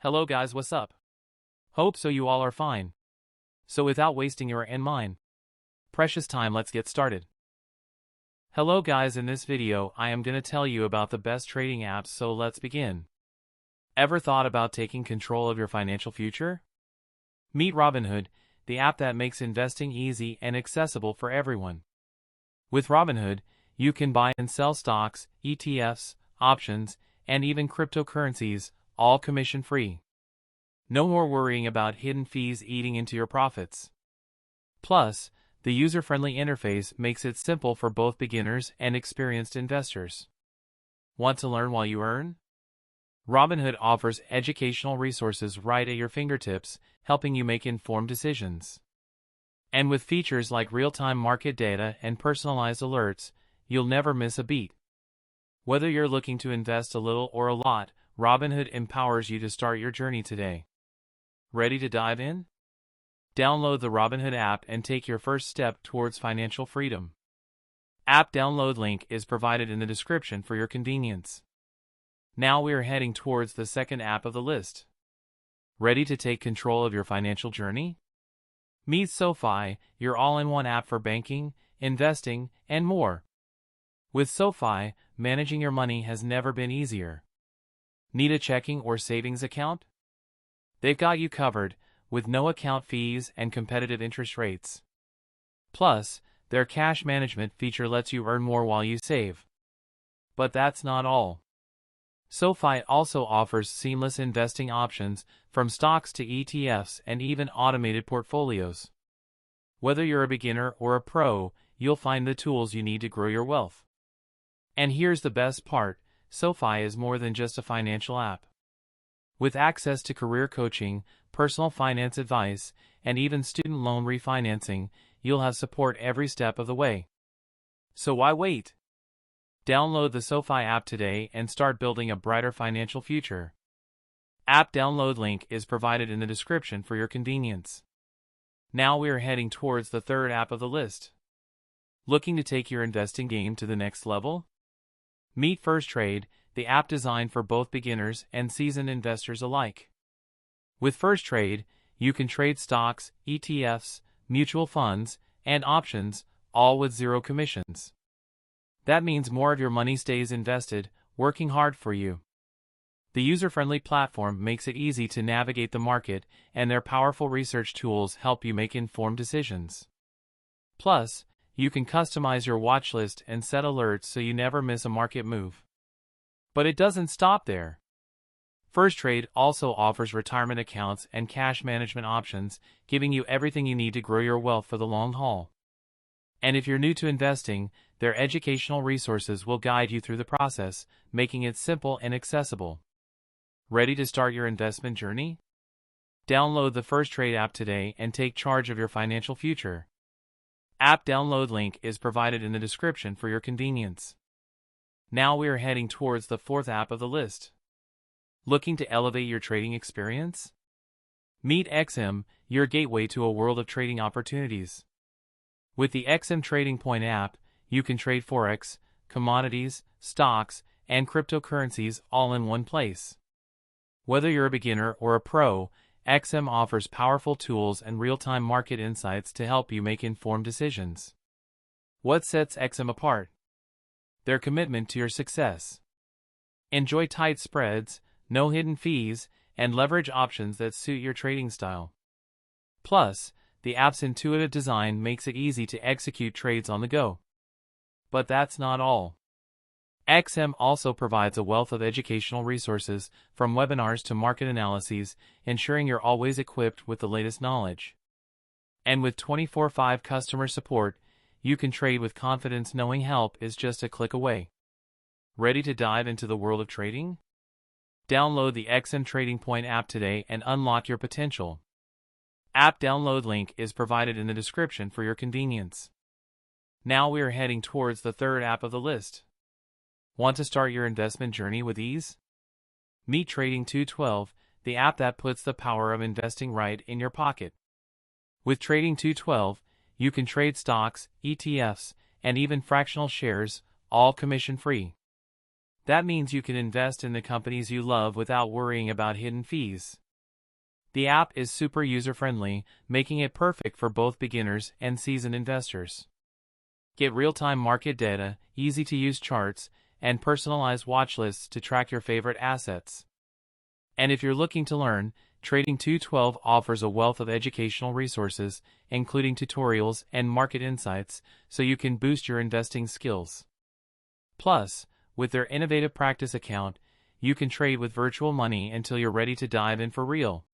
Hello guys, what's up? Hope so you all are fine. So without wasting your and mine precious time, let's get started. Hello guys, in this video I am gonna tell you about the best trading apps, so let's begin. Ever thought about taking control of your financial future? Meet Robinhood, the app that makes investing easy and accessible for everyone. With Robinhood, you can buy and sell stocks, ETFs, options, and even cryptocurrencies, all commission-free. No more worrying about hidden fees eating into your profits. Plus, the user-friendly interface makes it simple for both beginners and experienced investors. Want to learn while you earn? Robinhood offers educational resources right at your fingertips, helping you make informed decisions. And with features like real-time market data and personalized alerts, you'll never miss a beat. Whether you're looking to invest a little or a lot, Robinhood empowers you to start your journey today. Ready to dive in? Download the Robinhood app and take your first step towards financial freedom. App download link is provided in the description for your convenience. Now we are heading towards the second app of the list. Ready to take control of your financial journey? Meet SoFi, your all-in-one app for banking, investing, and more. With SoFi, managing your money has never been easier. Need a checking or savings account? They've got you covered, with no account fees and competitive interest rates. Plus, their cash management feature lets you earn more while you save. But that's not all. SoFi also offers seamless investing options, from stocks to ETFs and even automated portfolios. Whether you're a beginner or a pro, you'll find the tools you need to grow your wealth. And here's the best part, SoFi is more than just a financial app. With access to career coaching, personal finance advice, and even student loan refinancing, you'll have support every step of the way. So why wait? Download the SoFi app today and start building a brighter financial future. App download link is provided in the description for your convenience. Now we are heading towards the third app of the list. Looking to take your investing game to the next level? Meet FirstTrade, the app designed for both beginners and seasoned investors alike. With FirstTrade, you can trade stocks, ETFs, mutual funds, and options, all with zero commissions. That means more of your money stays invested, working hard for you. The user-friendly platform makes it easy to navigate the market, and their powerful research tools help you make informed decisions. Plus, you can customize your watch list and set alerts so you never miss a market move. But it doesn't stop there. FirstTrade also offers retirement accounts and cash management options, giving you everything you need to grow your wealth for the long haul. And if you're new to investing, their educational resources will guide you through the process, making it simple and accessible. Ready to start your investment journey? Download the FirstTrade app today and take charge of your financial future. App download link is provided in the description for your convenience. Now we are heading towards the fourth app of the list. Looking to elevate your trading experience? Meet XM, your gateway to a world of trading opportunities. With the XM Trading Point app, you can trade forex, commodities, stocks, and cryptocurrencies all in one place. Whether you're a beginner or a pro, XM offers powerful tools and real-time market insights to help you make informed decisions. What sets XM apart? Their commitment to your success. Enjoy tight spreads, no hidden fees, and leverage options that suit your trading style. Plus, the app's intuitive design makes it easy to execute trades on the go. But that's not all. XM also provides a wealth of educational resources, from webinars to market analyses, ensuring you're always equipped with the latest knowledge. And with 24/5 customer support, you can trade with confidence knowing help is just a click away. Ready to dive into the world of trading? Download the XM Trading Point app today and unlock your potential. App download link is provided in the description for your convenience. Now we are heading towards the third app of the list. Want to start your investment journey with ease? Meet Trading 212, the app that puts the power of investing right in your pocket. With Trading 212, you can trade stocks, ETFs, and even fractional shares, all commission-free. That means you can invest in the companies you love without worrying about hidden fees. The app is super user-friendly, making it perfect for both beginners and seasoned investors. Get real-time market data, easy-to-use charts, and personalized watch lists to track your favorite assets. And if you're looking to learn, Trading 212 offers a wealth of educational resources, including tutorials and market insights, so you can boost your investing skills. Plus, with their innovative practice account, you can trade with virtual money until you're ready to dive in for real.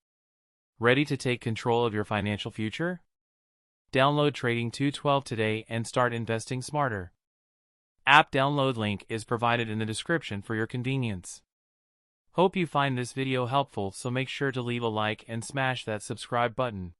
Ready to take control of your financial future? Download Trading 212 today and start investing smarter. App download link is provided in the description for your convenience. Hope you find this video helpful, so make sure to leave a like and smash that subscribe button.